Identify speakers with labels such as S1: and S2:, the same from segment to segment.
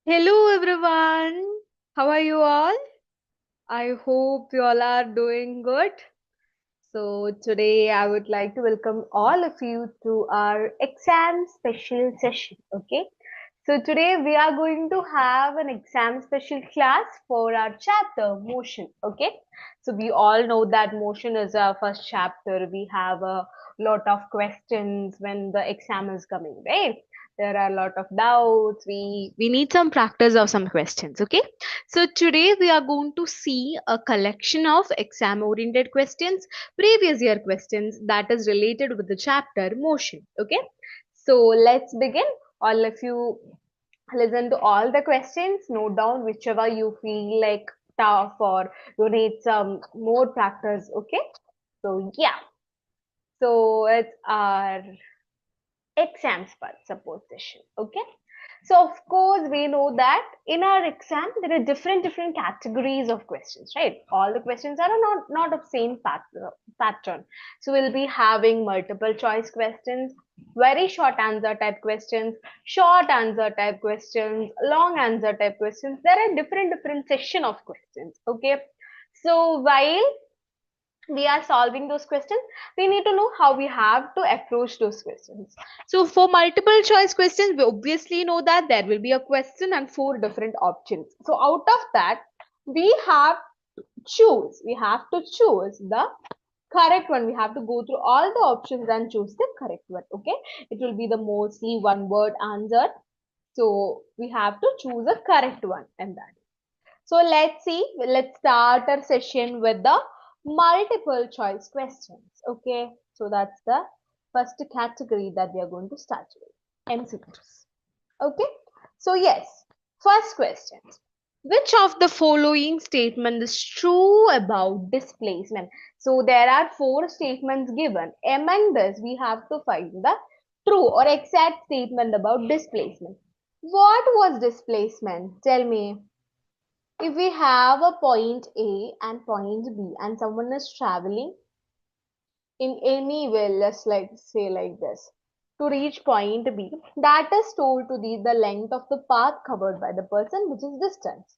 S1: Hello everyone. How are you all? I hope you all are doing good. So today I would like to welcome all of you to our exam special session. Okay. So today we are going to have an exam special class for our chapter motion. Okay. So we all know that motion is our first chapter. We have a lot of questions when the exam is coming, right? There are a lot of doubts. We need some practice of some questions. Okay. So today we are going to see a collection of exam oriented questions, previous year questions that is related with the chapter motion. Okay. So let's begin. All of you listen to all the questions, note down whichever you feel like tough or you need some more practice. Okay. So yeah. So it's our exams part support session. Okay. So of course we know that in our exam there are different categories of questions, right? All the questions are not of same pattern. So we'll be having multiple choice questions, very short answer type questions, short answer type questions, long answer type questions. There are different section of questions. Okay. So while we are solving those questions, we need to know how we have to approach those questions. So for multiple choice questions, we obviously know that there will be a question and four different options. So out of that, we have to choose the correct one. We have to go through all the options and choose the correct one. Okay. It will be the mostly one word answer. So we have to choose a correct one and that. So let's see, let's start our session with the multiple choice questions. Okay, so that's the first category that we are going to start with, MCQs. Okay, so yes, first question. Which of the following statement is true about displacement? So there are four statements given. Among this, we have to find the true or exact statement about displacement. What was displacement? Tell me. If we have a point A and point B and someone is traveling in any way, let's like say like this, to reach point B, that is told to be the length of the path covered by the person, which is distance.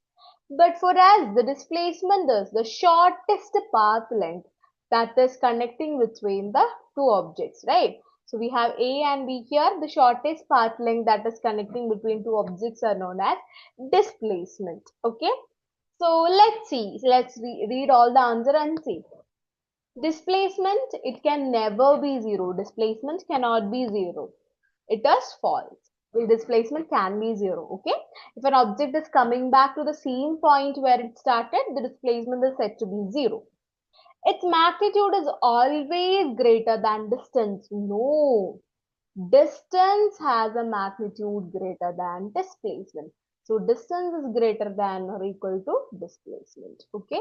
S1: But for us, the displacement is the shortest path length that is connecting between the two objects, right? So we have A and B here. The shortest path length that is connecting between two objects are known as displacement. Okay. So let's see. Let's read all the answer and see. Displacement, it can never be zero. Displacement cannot be zero. It is false. The displacement can be zero. Okay. If an object is coming back to the same point where it started, the displacement is said to be zero. Its magnitude is always greater than distance. No. Distance has a magnitude greater than displacement. So distance is greater than or equal to displacement. Okay.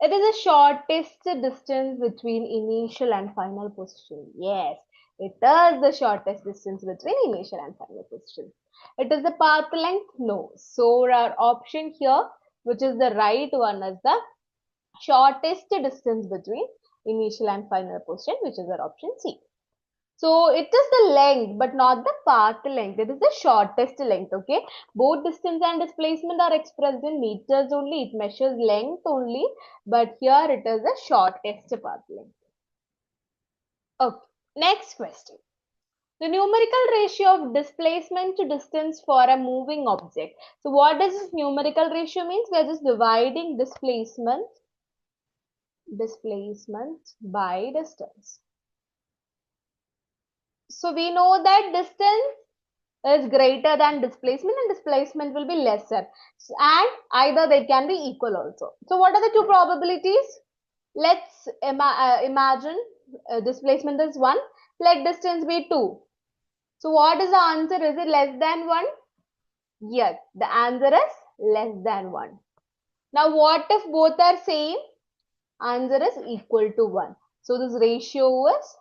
S1: It is the shortest distance between initial and final position. Yes, it is the shortest distance between initial and final position. It is the path length? No. So our option here, which is the right one, is the shortest distance between initial and final position, which is our option C. So it is the length, but not the path length. It is the shortest length. Okay. Both distance and displacement are expressed in meters only. It measures length only, but here it is the shortest path length. Okay. Next question. The numerical ratio of displacement to distance for a moving object. So what does this numerical ratio means? We are just dividing displacement by distance. So we know that distance is greater than displacement and displacement will be lesser, and either they can be equal also. So what are the two probabilities? Let's imagine displacement is 1, let distance be 2. So what is the answer? Is it less than 1? Yes, the answer is less than 1. Now what if both are same? Answer is equal to 1. So this ratio is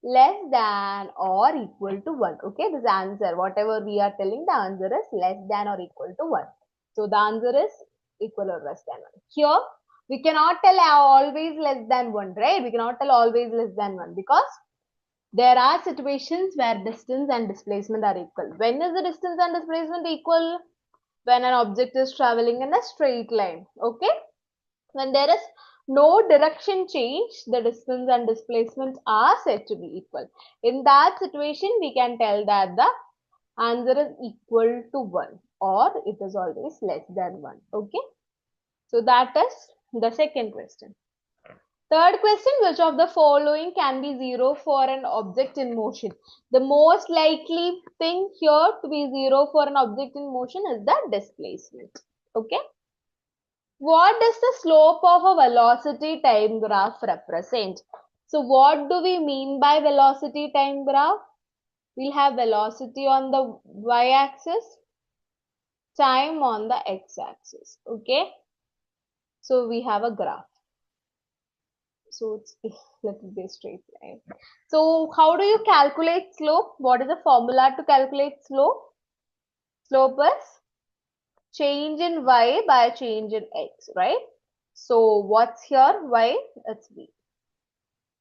S1: less than or equal to 1. Okay, this answer, whatever we are telling, the answer is less than or equal to 1. So the answer is equal or less than 1. Here, we cannot tell always less than 1, right? We cannot tell always less than 1 because there are situations where distance and displacement are equal. When is the distance and displacement equal? when an object is traveling in a straight line. Okay, when there is no direction change, the distance and displacement are said to be equal. In that situation, we can tell that the answer is equal to 1 or it is always less than 1. Okay, so that is the second question. Third question, which of the following can be 0 for an object in motion? The most likely thing here to be 0 for an object in motion is the displacement. Okay. What does the slope of a velocity time graph represent? So what do we mean by velocity time graph? We'll have velocity on the y-axis, time on the x-axis. Okay. So we have a graph. So it's let it be a straight line. So how do you calculate slope? What is the formula to calculate slope? Slope is change in y by change in x, right? So what's here? Y, it's v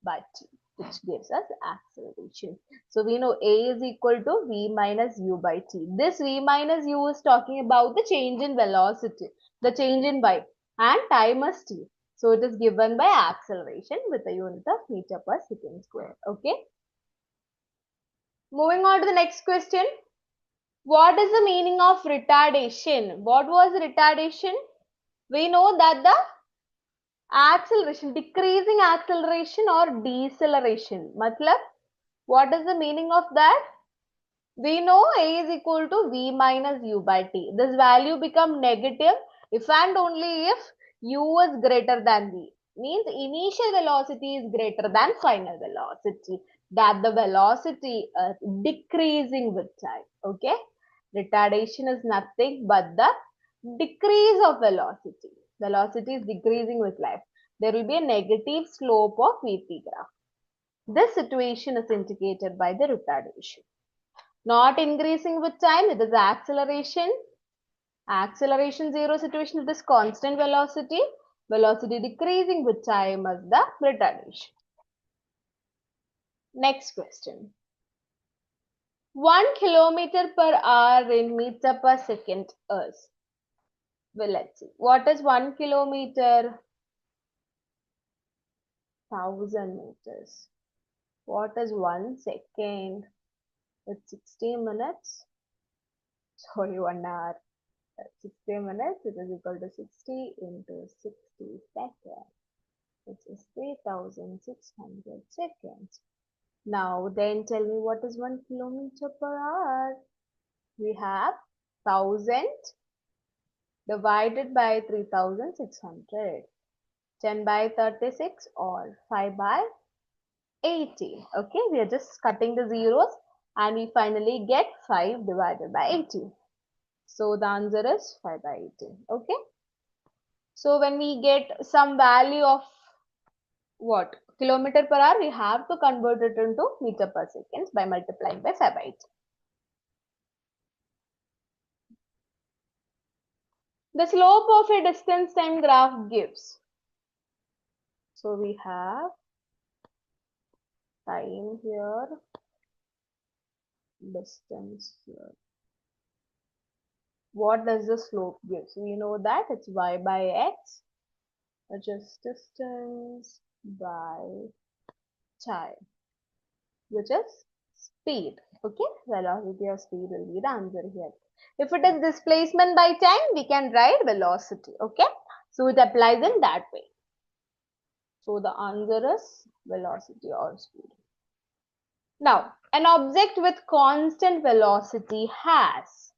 S1: by t, which gives us acceleration. So we know a is equal to v minus u by t. This v minus u is talking about the change in velocity, the change in y, and time is t. So it is given by acceleration with a unit of meter per second square. Okay. Moving on to the next question. What is the meaning of retardation? What was retardation? We know that the acceleration, decreasing acceleration or deceleration. Matlab, what is the meaning of that? We know a is equal to v minus u by t. This value become negative if and only if u is greater than v. Means initial velocity is greater than final velocity. That the velocity is decreasing with time. Okay. Retardation is nothing but the decrease of velocity. Velocity is decreasing with life. There will be a negative slope of Vt graph. This situation is indicated by the retardation. Not increasing with time, it is acceleration. Acceleration 0 situation, it is constant velocity. Velocity decreasing with time is the retardation. Next question. 1 kilometer per hour in meter per second is. Well, let's see. What is 1 kilometer? 1000 meters. What is 1 second? It's 60 minutes. Sorry, 1 hour. 60 minutes, it is equal to 60 into 60 seconds, which is 3600 seconds. Now, then tell me what is 1 kilometer per hour? We have 1000 divided by 3600. 10 by 36 or 5 by 80. Okay, we are just cutting the zeros and we finally get 5 divided by 80. So the answer is 5 by 80. Okay. So when we get some value of what? Kilometer per hour, we have to convert it into meter per second by multiplying by 5 by 80. The slope of a distance time graph gives. So we have time here, distance here. What does the slope give? So we know that it's y by x, which is distance by time, which is speed. Okay, velocity or speed will be the answer here. If it is displacement by time, we can write velocity. Okay, so it applies in that way. So the answer is velocity or speed. Now, an object with constant velocity has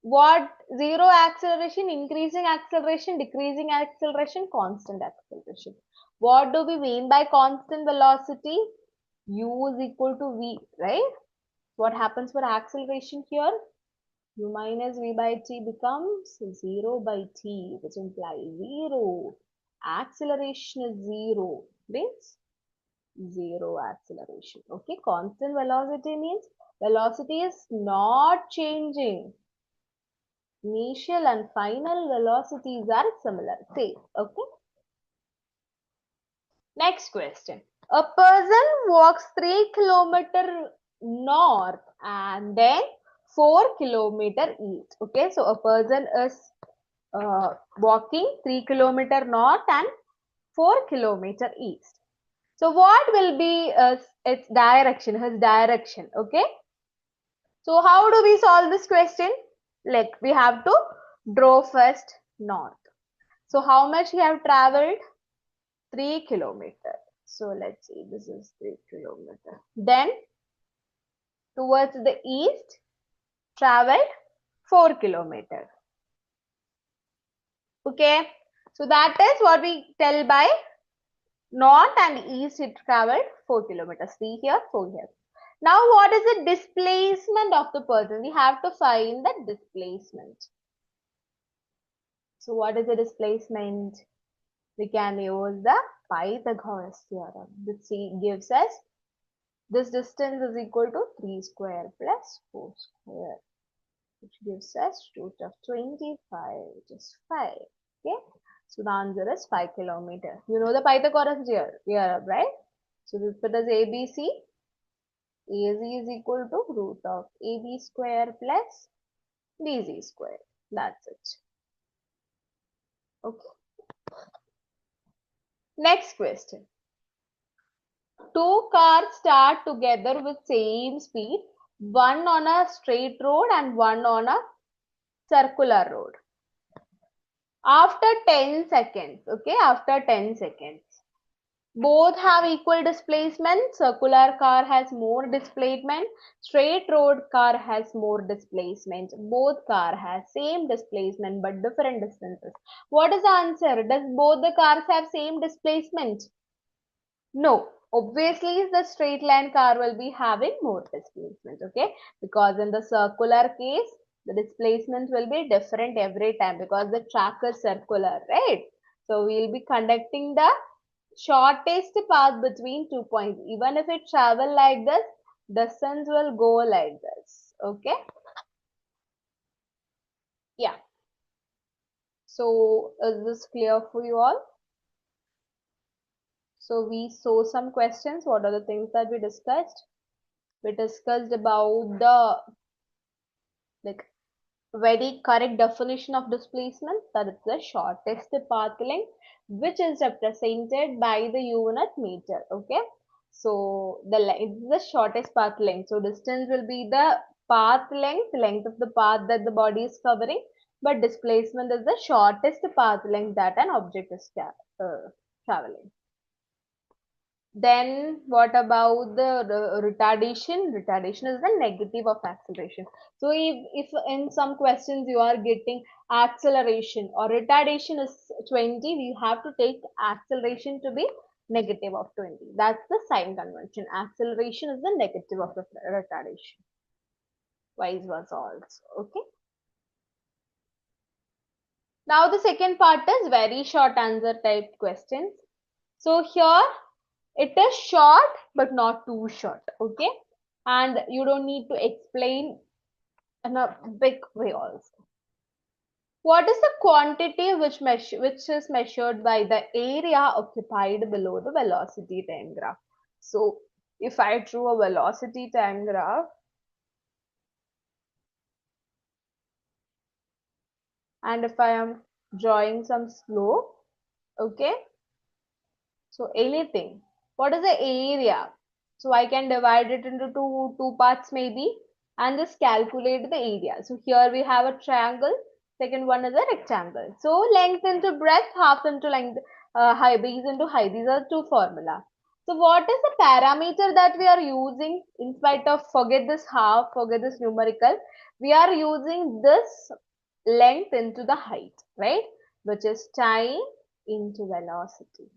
S1: what? Zero acceleration, increasing acceleration, decreasing acceleration, constant acceleration. What do we mean by constant velocity? U is equal to V, right? What happens for acceleration here? U minus V by T becomes 0 by T, which implies 0. Acceleration is 0, means 0 acceleration. Okay, constant velocity means velocity is not changing. Initial and final velocities are similar, same. Okay. Next question. A person walks 3 kilometers north and then 4 kilometer east. Okay, so a person is walking 3 kilometer north and 4 kilometer east. So what will be its direction, his direction? Okay. So how do we solve this question? Like we have to draw first north. So how much he have traveled? 3 kilometer. So let's see, this is 3 kilometer. Then towards the east, traveled 4 kilometer. Okay. So that is what we tell by north and east it traveled 4 kilometers. 3 here, 4 here. Now what is the displacement of the person? We have to find the displacement. So what is the displacement? We can use the Pythagoras theorem, which gives us this distance is equal to 3 square plus 4 square, which gives us root of 25, which is 5. Okay, so the answer is 5 kilometer. You know the Pythagoras theorem, right? So we put as ABC. AC is equal to root of AB square plus BC square. That's it. Okay. Next question. Two cars start together with same speed, one on a straight road and one on a circular road. After 10 seconds, okay, after 10 seconds, both have equal displacement. Circular car has more displacement. Straight road car has more displacement. Both car has same displacement but different distances. What is the answer? Does both the cars have same displacement? No, obviously the straight line car will be having more displacement, okay? Because in the circular case, the displacement will be different every time because the track is circular, right? So we'll be conducting the shortest path between 2 points. Even if it travel like this, distance will go like this, okay? Yeah. So is this clear for you all? So we saw some questions. What are the things that we discussed? We discussed about the like very correct definition of displacement, that is the shortest path length, which is represented by the unit meter. Okay, so it's the shortest path length. So distance will be the path length of the path that the body is covering, but displacement is the shortest path length that an object is traveling. Then what about the retardation? Retardation is the negative of acceleration. So if in some questions you are getting acceleration or retardation is 20, we have to take acceleration to be negative of 20. That's the sign convention. Acceleration is the negative of the retardation. Vice versa also. Okay. Now the second part is very short answer type questions. So here it is short but not too short, okay? And you don't need to explain in a big way also. What is the quantity which is measured by the area occupied below the velocity time graph? So if I drew a velocity time graph and if I am drawing some slope, okay? So anything. What is the area? So I can divide it into two parts maybe and just calculate the area. So here we have a triangle. Second one is a rectangle. So length into breadth, half into length, base into height. These are two formula. So what is the parameter that we are using in spite of forget this half, forget this numerical. We are using this length into the height, right? Which is time into velocity.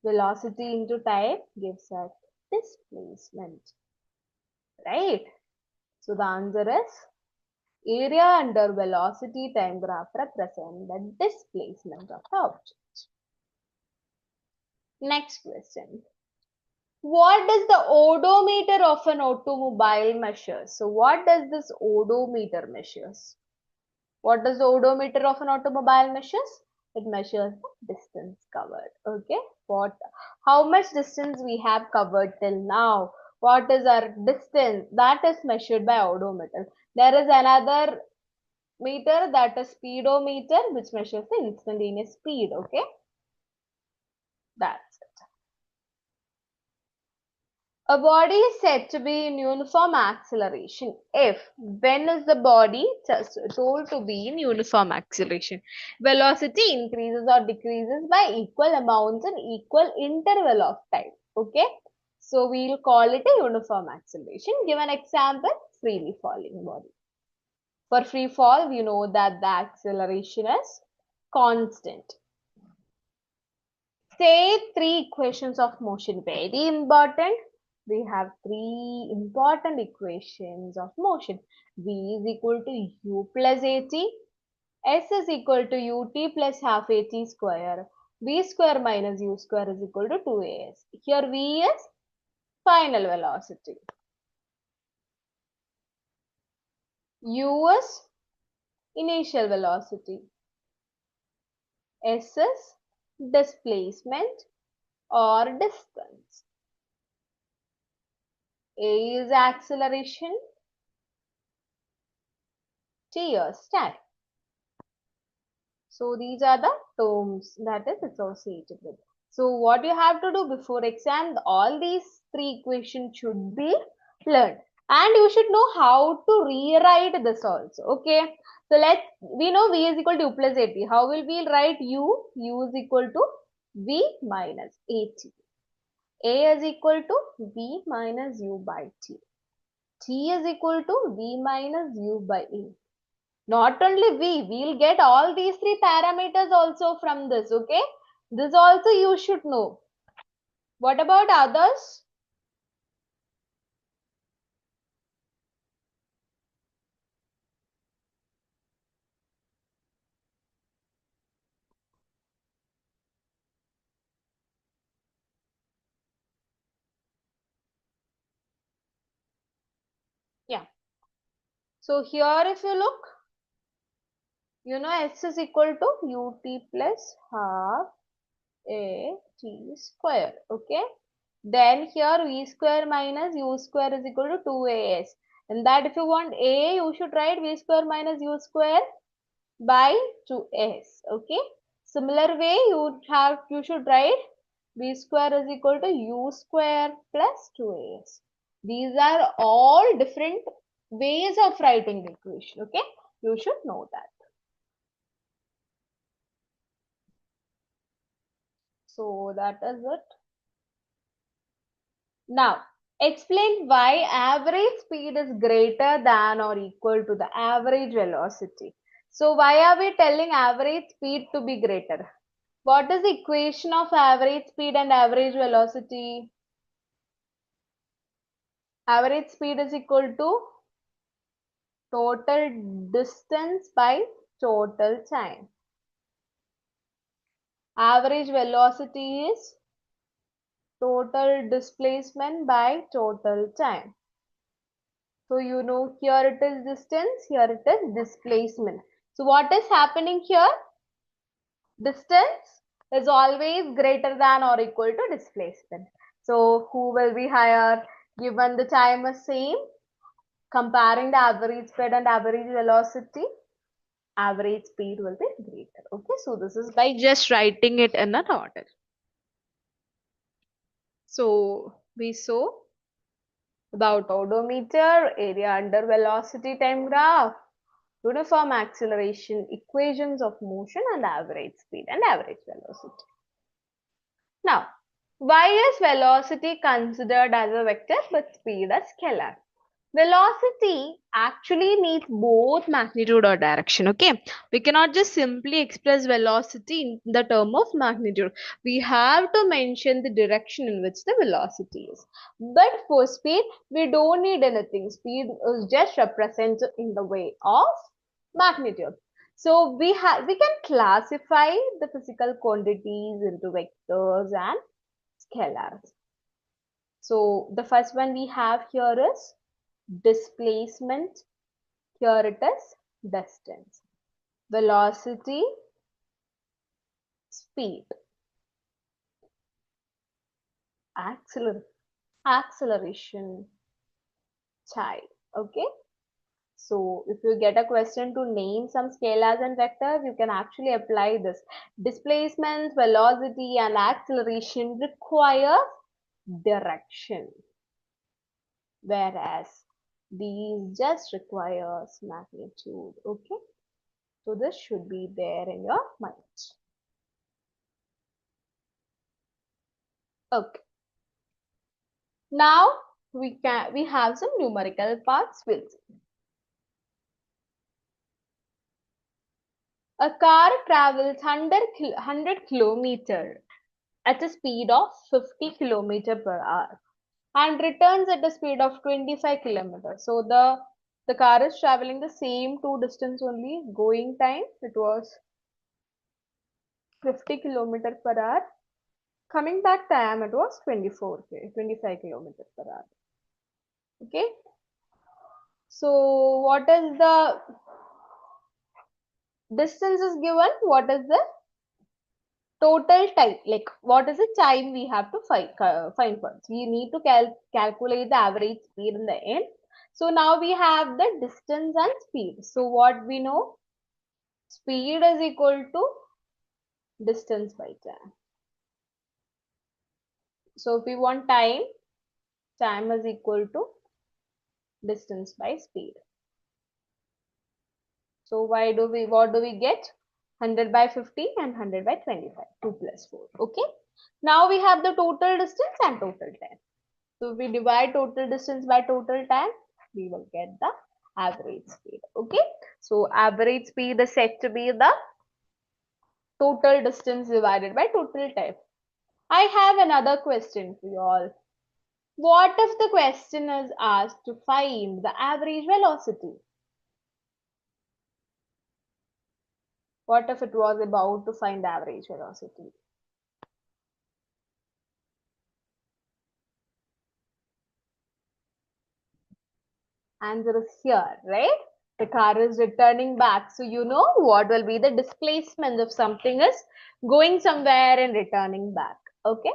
S1: Velocity into time gives us displacement, right? So the answer is area under velocity time graph represent the displacement of the object. Next question. What does the odometer of an automobile measure? So what does this odometer measures? What does the odometer of an automobile measures? It measures the distance covered. Okay, how much distance we have covered till now? What is our distance? That is measured by odometer. There is another meter, that is speedometer, which measures the instantaneous speed. Okay, that's it. A body is said to be in uniform acceleration if, when is the body just told to be in uniform acceleration? Velocity increases or decreases by equal amounts in equal interval of time. Okay, so we'll call it a uniform acceleration. Give an example: freely falling body. For free fall, we know that the acceleration is constant. Say three equations of motion, very important. We have three important equations of motion. V is equal to u plus at. S is equal to ut plus half at square. V square minus u square is equal to 2as. Here V is final velocity. U is initial velocity. S is displacement or distance. A is acceleration. T is time. So these are the terms that is associated with. So what you have to do before exam, all these three equations should be learned. And you should know how to rewrite this also. Okay. So we know V is equal to U plus AT. How will we write U? U is equal to V minus AT. A is equal to V minus U by T. T is equal to V minus U by A. Not only we'll get all these three parameters also from this. Okay, this also you should know. What about others? Yeah, so here if you look, you know, S is equal to ut plus half a t square. Okay, then here v square minus u square is equal to 2as, and that if you want a, you should write v square minus u square by 2s. Okay, similar way you should write b square is equal to u square plus 2as. These are all different ways of writing the equation. Okay, you should know that. So that is it. Now explain why average speed is greater than or equal to the average velocity. So why are we telling average speed to be greater? What is the equation of average speed and average velocity? Average speed is equal to total distance by total time. Average velocity is total displacement by total time. So you know, here it is distance, here it is displacement. So what is happening here? Distance is always greater than or equal to displacement. So who will be higher? Given the time is same, comparing the average speed and average velocity, average speed will be greater. Okay, so this is by just writing it in an order. So we saw about odometer, area under velocity time graph, uniform acceleration, equations of motion, and average speed and average velocity. Now, why is velocity considered as a vector but speed as scalar? Velocity actually needs both magnitude or direction. Okay, we cannot just simply express velocity in the term of magnitude. We have to mention the direction in which the velocity is. But for speed, we don't need anything. Speed is just represented in the way of magnitude. So we can classify the physical quantities into vectors and scalars. So the first one we have here is displacement. Here it is distance. Velocity, speed, acceleration. acceleration child. Okay. So if you get a question to name some scalars and vectors, you can actually apply this. Displacement, velocity, and acceleration require direction, whereas these just requires magnitude. Okay. So this should be there in your mind. Okay. Now we have some numerical parts. We'll see. A car travels 100 kilometer at a speed of 50 kilometer per hour and returns at a speed of 25 kilometers. So the car is traveling the same two distance only. Going time it was 50 kilometer per hour. Coming back time it was 25 kilometer per hour. Okay. So what is the distance is given? What is the total time? Like what is the time we have to find first? We need to calculate the average speed in the end. So now we have the distance and speed. So what we know? Speed is equal to distance by time. So if we want time, time is equal to distance by speed. So what do we get? 100 by 50 and 100 by 25. 2 plus 4. Okay. Now we have the total distance and total time. So if we divide total distance by total time, we will get the average speed. Okay. So average speed is said to be the total distance divided by total time. I have another question for you all. What if the question is asked to find the average velocity? What if it was about to find the average velocity? Answer is here, right? The car is returning back. So you know what will be the displacement if something is going somewhere and returning back. Okay.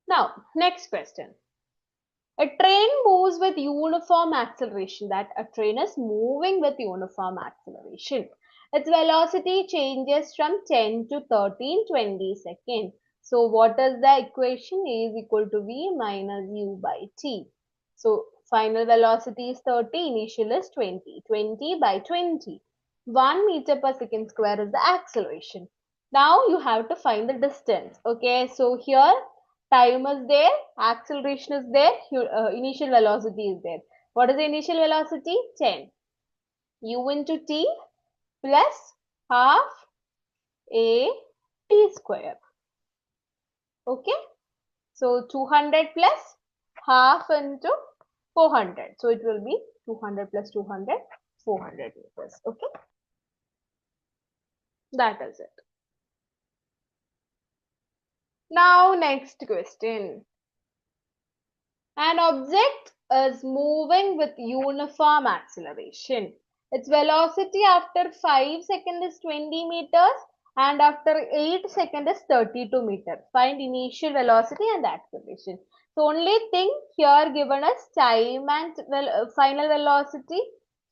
S1: Now, next question. A train moves with uniform acceleration. That a train is moving with uniform acceleration. Its velocity changes from 10 to 13 20 seconds. So what is the equation? A is equal to V minus U by T. So final velocity is 30, initial is 20. 20 by 20. 1 meter per second square is the acceleration. Now you have to find the distance. Okay, so here time is there, acceleration is there, initial velocity is there. What is the initial velocity? 10. U into T plus half a T square. Okay. So 200 plus half into 400. So it will be 200 plus 200, 400 meters. Okay. That is it. Now next question. An object is moving with uniform acceleration. Its velocity after 5 seconds is 20 meters and after 8 seconds is 32 meters. Find initial velocity and acceleration. So only thing here given as time and final velocity.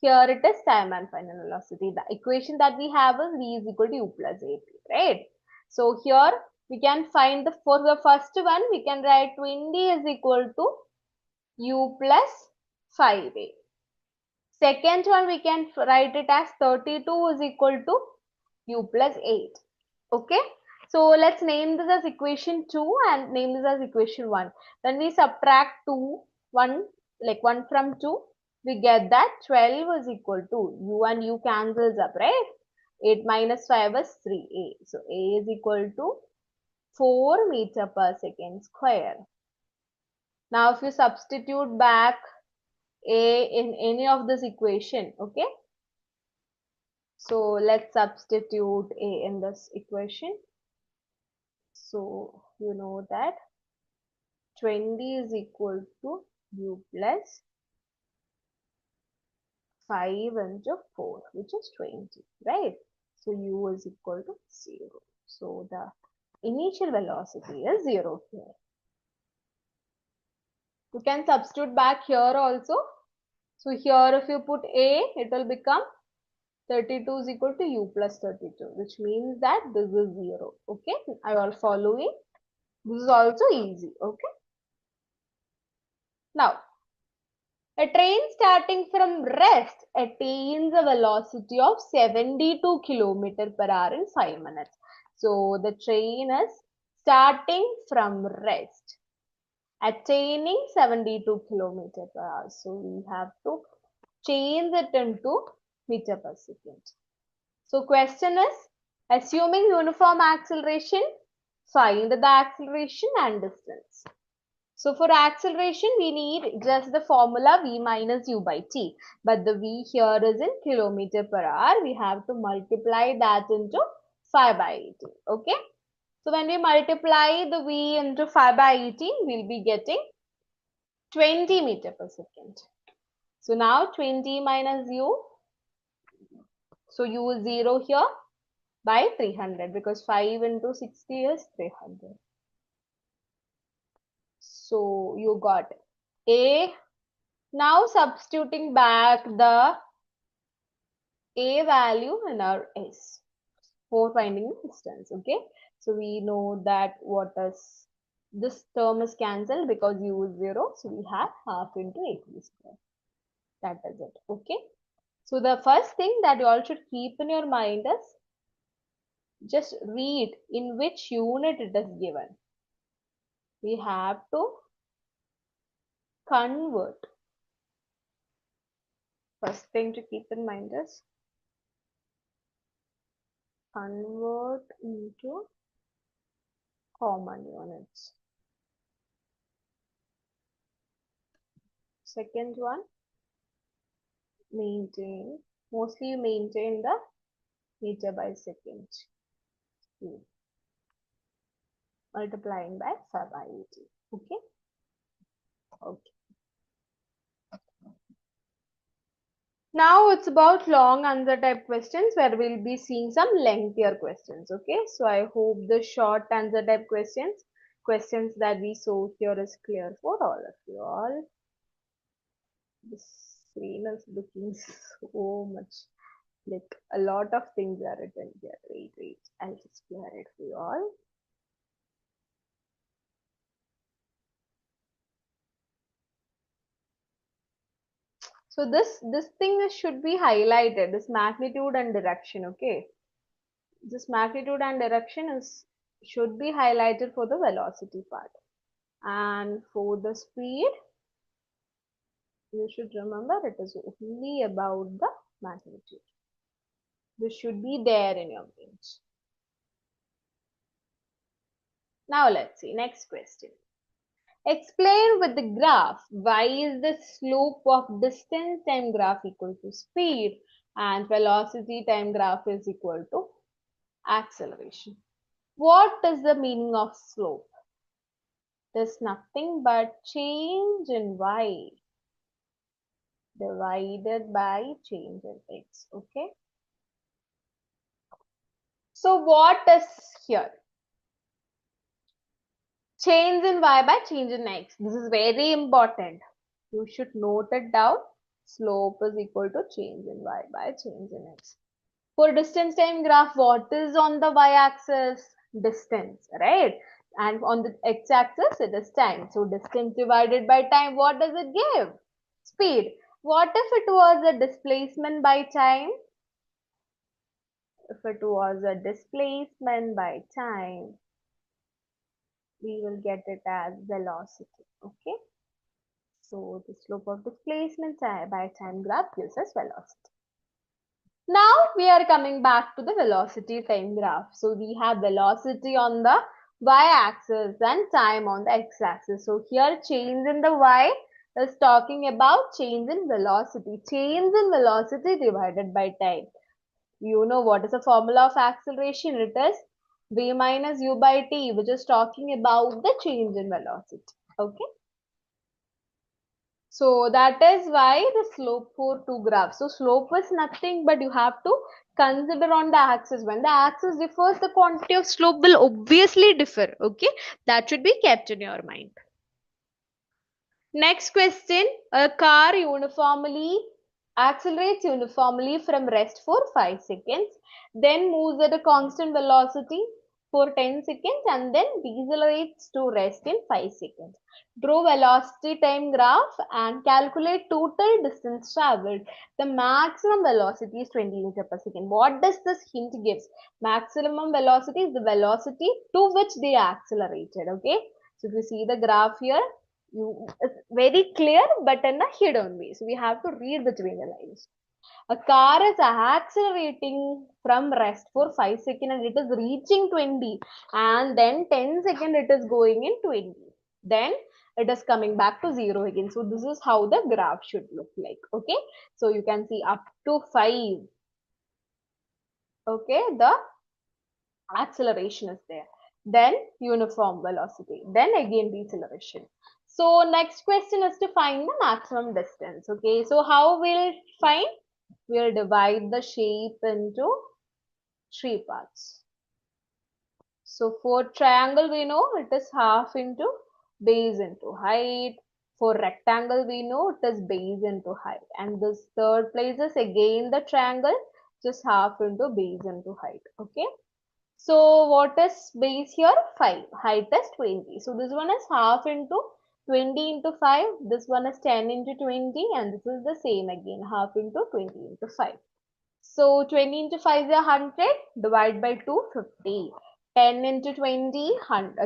S1: Here it is time and final velocity. The equation that we have is V is equal to U plus AP, right? So here we can find for the first one, we can write 20 is equal to U plus 5A. Second one, we can write it as 32 is equal to U plus 8. Okay. So let's name this as equation 2 and name this as equation 1. When we subtract 1 from 2, we get that 12 is equal to U and U cancels up, right? 8 minus 5 is 3A. So A is equal to 4 meter per second square. Now if you substitute back A in any of this equation, okay? So let's substitute A in this equation. So you know that 20 is equal to U plus 5 into 4, which is 20, right? So U is equal to 0. So the initial velocity is 0 here. You can substitute back here also. So here if you put a, it will become 32 is equal to u plus 32, which means that this is 0. Okay, are you all following? This is also easy. Okay. Now, a train starting from rest attains a velocity of 72 km per hour in 5 minutes. So the train is starting from rest, attaining 72 km per hour. So we have to change it into meter per second. So question is, assuming uniform acceleration, find the acceleration and distance. So for acceleration, we need just the formula v minus u by t. But the v here is in kilometer per hour. We have to multiply that into 5 by 18. Okay. So when we multiply the v into 5 by 18, we'll be getting 20 meter per second. So now 20 minus u. So u is 0 here by 300 because 5 into 60 is 300. So you got a. Now substituting back the a value in our s for finding the distance. Okay, so we know that what is this term is cancelled because u is 0, so we have half into 8 square. That is it. Okay, so the first thing that you all should keep in your mind is just read in which unit it is given. We have to convert. First thing to keep in mind is convert into common units. Second one, maintain. Mostly you maintain the meter by second speed, multiplying by 5 by 80. Okay. Okay. Now it's about long answer type questions where we'll be seeing some lengthier questions. Okay. So I hope the short answer type questions that we saw here is clear for all of you all. The screen is looking so much like a lot of things are written here. Wait. I'll just clear it for you all. So this thing should be highlighted, this magnitude and direction, okay? This magnitude and direction should be highlighted for the velocity part. And for the speed, you should remember it is only about the magnitude. This should be there in your brains. Now let's see, next question. Explain with the graph why is the slope of distance time graph equal to speed and velocity time graph is equal to acceleration. What is the meaning of slope? It is nothing but change in y divided by change in x. Okay. So what is here? Change in y by change in x. This is very important. You should note it down. Slope is equal to change in y by change in x. For distance time graph, what is on the y-axis? Distance, right? And on the x-axis, it is time. So distance divided by time, what does it give? Speed. What if it was a displacement by time? If it was a displacement by time, we will get it as velocity. Okay. So the slope of displacement by time graph gives us velocity. Now we are coming back to the velocity time graph. So we have velocity on the y-axis and time on the x-axis. So here change in the y is talking about change in velocity. Change in velocity divided by time. You know what is the formula of acceleration? It is v minus u by t, which is talking about the change in velocity. Okay. So that is why the slope for two graphs. So slope is nothing but you have to consider on the axis. When the axis differs, the quantity of slope will obviously differ. Okay. That should be kept in your mind. Next question. A car accelerates uniformly from rest for 5 seconds, then moves at a constant velocity for 10 seconds and then decelerates to rest in 5 seconds. Draw velocity time graph and calculate total distance traveled. The maximum velocity is 20 meters per second. What does this hint gives? Maximum velocity is the velocity to which they accelerated. Okay. So if you see the graph here, it's very clear but in a hidden way. So we have to read between the lines. A car is accelerating from rest for 5 seconds and it is reaching 20, and then 10 seconds it is going in 20. Then it is coming back to 0 again. So this is how the graph should look like. Okay. So you can see up to 5. Okay. The acceleration is there, then uniform velocity, then again deceleration. So next question is to find the maximum distance. Okay, so how we'll find? We'll divide the shape into 3 parts. So for triangle we know it is half into base into height. For rectangle we know it is base into height, and this third place is again the triangle, just half into base into height. Okay. So what is base here? 5. Height is 20. So this one is half into 20 into 5. This one is 10 into 20. And this is the same again. Half into 20 into 5. So 20 into 5 is 100. Divide by 2, 50. 10 into 20,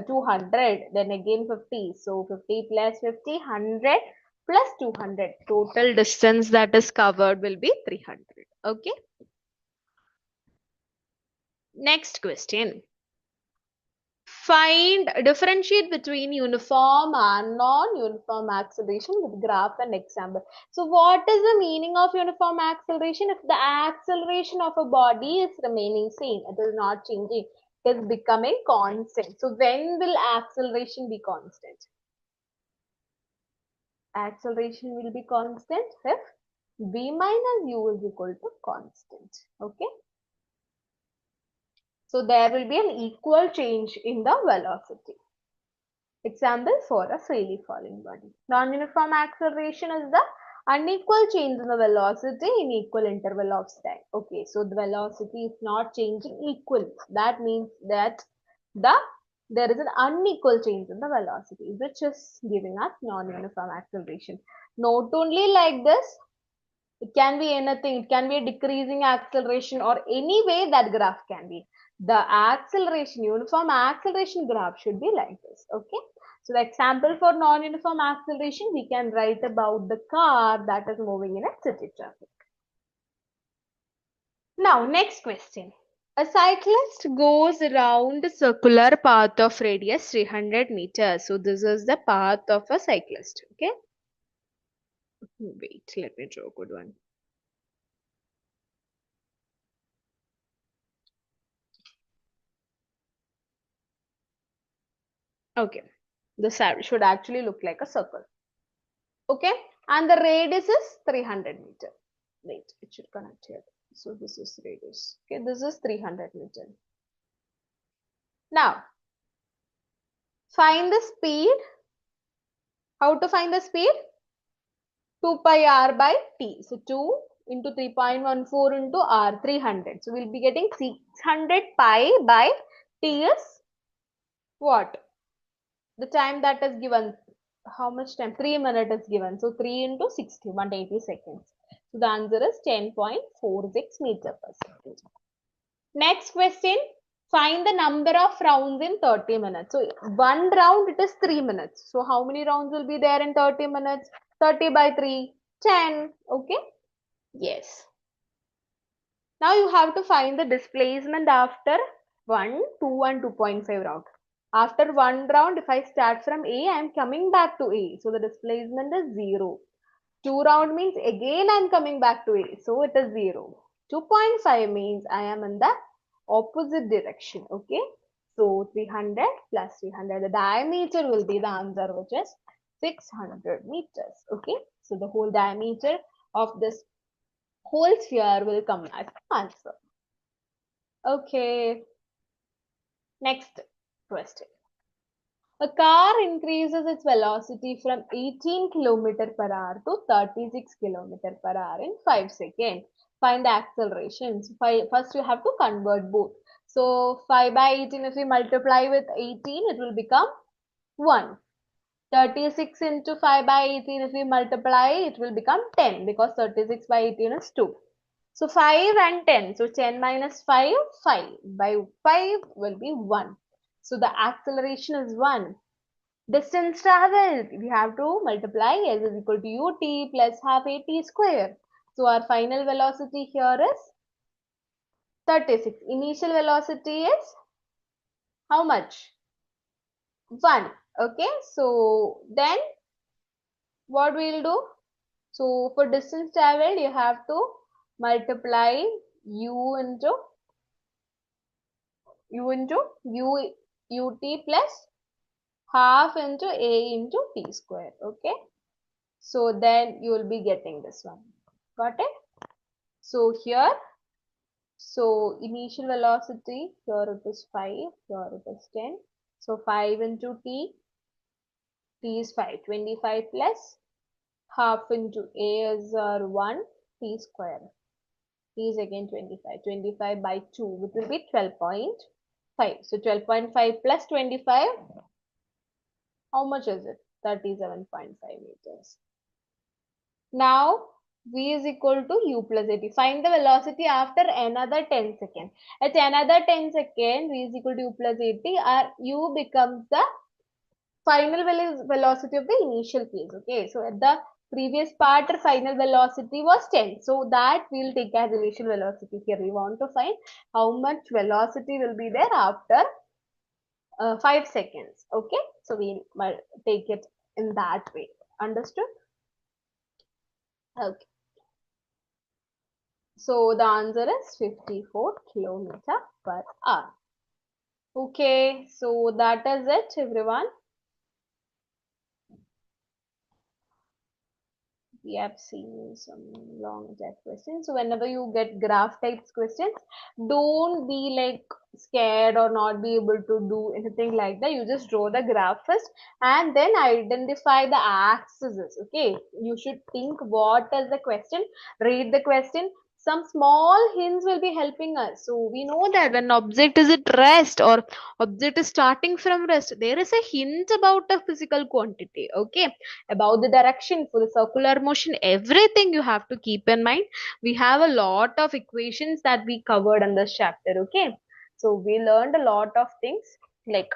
S1: 200. Then again 50. So 50 plus 50, 100 plus 200. Total distance that is covered will be 300. Okay. Next question. Differentiate between uniform and non-uniform acceleration with graph and example. So what is the meaning of uniform acceleration? If the acceleration of a body is remaining same, it is not changing, it is becoming constant. So when will acceleration be constant? Acceleration will be constant if v minus u is equal to constant. Okay. So there will be an equal change in the velocity. Example for a freely falling body. Non-uniform acceleration is the unequal change in the velocity in equal interval of time. Okay, so the velocity is not changing equally. That means that there is an unequal change in the velocity, which is giving us non-uniform acceleration. Not only like this, it can be anything. It can be a decreasing acceleration or any way that graph can be. The acceleration, uniform acceleration graph should be like this. Okay. So the example for non-uniform acceleration, we can write about the car that is moving in a city traffic. Now, next question. A cyclist goes around a circular path of radius 300 meters. So this is the path of a cyclist. Okay. Wait, let me draw a good one. Okay. This should actually look like a circle. Okay. And the radius is 300 meter. Wait, it should connect here. So this is radius. Okay. This is 300 meter. Now, find the speed. How to find the speed? 2 pi r by t. So 2 into 3.14 into r, 300. So we'll be getting 600 pi by t is what? The time that is given. How much time? 3 minutes is given. So 3 into 60, 180 seconds. So the answer is 10.46 meter per second. Next question. Find the number of rounds in 30 minutes. So one round, it is 3 minutes. So how many rounds will be there in 30 minutes? 30 by 3, 10. Okay. Yes. Now you have to find the displacement after 1, 2 and 2.5 round. After one round, if I start from A, I am coming back to A. So the displacement is 0. 2 round means again I am coming back to A. So it is 0. 2.5 means I am in the opposite direction. Okay. So 300 plus 300. The diameter will be the answer, which is 600 meters. Okay. So the whole diameter of this whole sphere will come as answer. Okay. Next question. A car increases its velocity from 18 km per hour to 36 km per hour in 5 seconds. Find the acceleration. So first you have to convert both. So 5 by 18, if we multiply with 18, it will become 1. 36 into 5 by 18, if we multiply, it will become 10 because 36 by 18 is 2. So 5 and 10. So 10 minus 5, 5. By 5 will be 1. So the acceleration is 1. Distance traveled, we have to multiply s is equal to ut plus half at square. So our final velocity here is 36. Initial velocity is how much? 1. Okay, so then what we'll do? So for distance traveled, you have to multiply u into ut plus half into a into t square. Okay, so then you will be getting this one. Got it? So here, so initial velocity, here it is 5, here it is 10. So 5 into t is 5, 25 plus half into a is 1, t square. T is again 25, 25 by 2, which will be 12.5. So 12.5 plus 25, how much is it? 37.5 meters. Now, v is equal to u plus at. Find the velocity after another 10 seconds. At another 10 seconds, v is equal to u plus at, our u becomes the final velocity of the initial case. Okay, so at the previous part, our final velocity was 10. So that we'll take as initial velocity. Here we want to find how much velocity will be there after 5 seconds. Okay, so we'll take it in that way. Understood? Okay. So the answer is 54 kilometer per hour. Okay, so that is it, everyone. We have seen some long type questions. So whenever you get graph types questions, don't be like scared or not be able to do anything like that. You just draw the graph first and then identify the axes. Okay, you should think what is the question, read the question. Some small hints will be helping us. So we know that when object is at rest or object is starting from rest, there is a hint about a physical quantity. Okay, about the direction for the circular motion, everything you have to keep in mind. We have a lot of equations that we covered in this chapter. Okay, so we learned a lot of things, like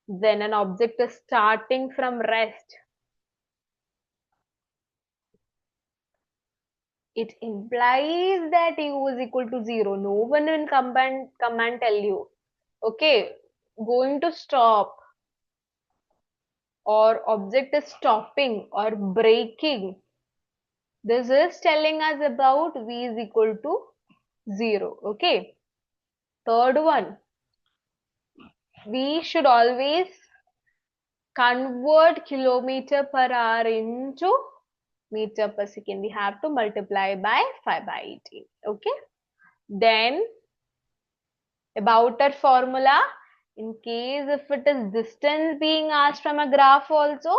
S1: when an object is starting from rest, it implies that u is equal to 0. No one will come and tell you, okay, going to stop, or object is stopping or braking. This is telling us about v is equal to 0. Okay. Third one, we should always convert kilometer per hour into meter per second. We have to multiply by 5 by 18. Okay. Then about our formula, in case if it is distance being asked from a graph also,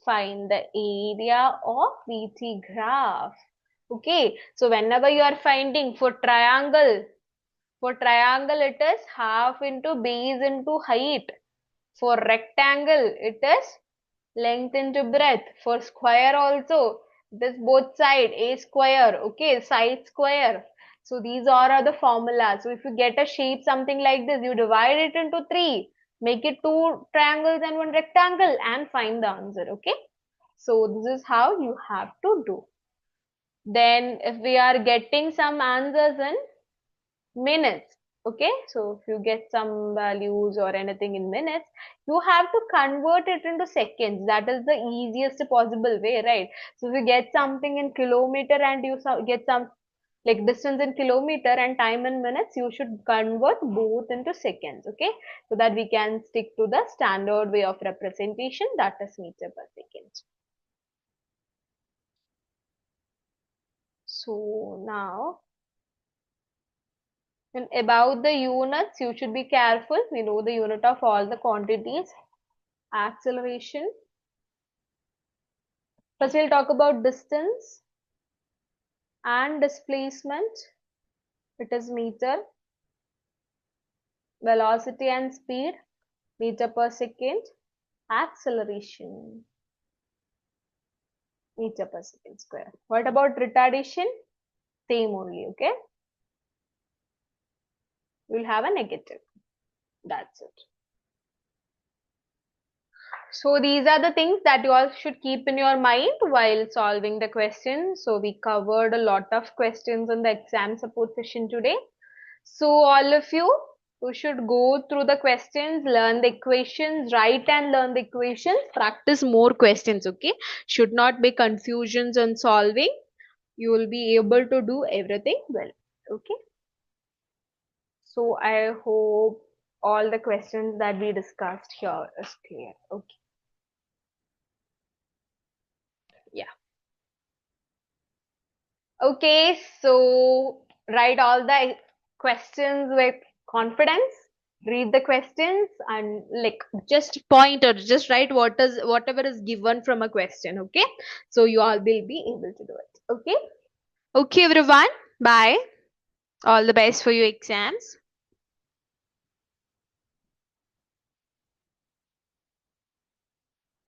S1: find the area of VT graph. Okay. So whenever you are finding for triangle, it is half into base into height. For rectangle, it is length into breadth. For square also, it is both side, a square, okay, side square. So these are the formulas. So if you get a shape something like this, you divide it into 3, make it 2 triangles and 1 rectangle and find the answer, okay. So this is how you have to do. Then if we are getting some answers in minutes, okay, so if you get some values or anything in minutes, you have to convert it into seconds. That is the easiest possible way, right? So if you get something in kilometer and you get some like distance in kilometer and time in minutes, you should convert both into seconds, okay, so that we can stick to the standard way of representation, that is meter per second. So now, and about the units, you should be careful. We know the unit of all the quantities. Acceleration. First we'll talk about distance and displacement. It is meter. Velocity and speed, meter per second. Acceleration, meter per second square. What about retardation? Same only, okay? We'll have a negative. That's it. So these are the things that you all should keep in your mind while solving the question. So we covered a lot of questions in the exam support session today. So all of you who should go through the questions, learn the equations, write and learn the equations, practice more questions, okay? Should not be confusions on solving. You will be able to do everything well, okay? So I hope all the questions that we discussed here is clear, okay? Yeah. Okay, so write all the questions with confidence. Read the questions and like just point or just write whatever is given from a question. Okay, so you all will be able to do it. Okay. Okay, everyone. Bye. All the best for your exams.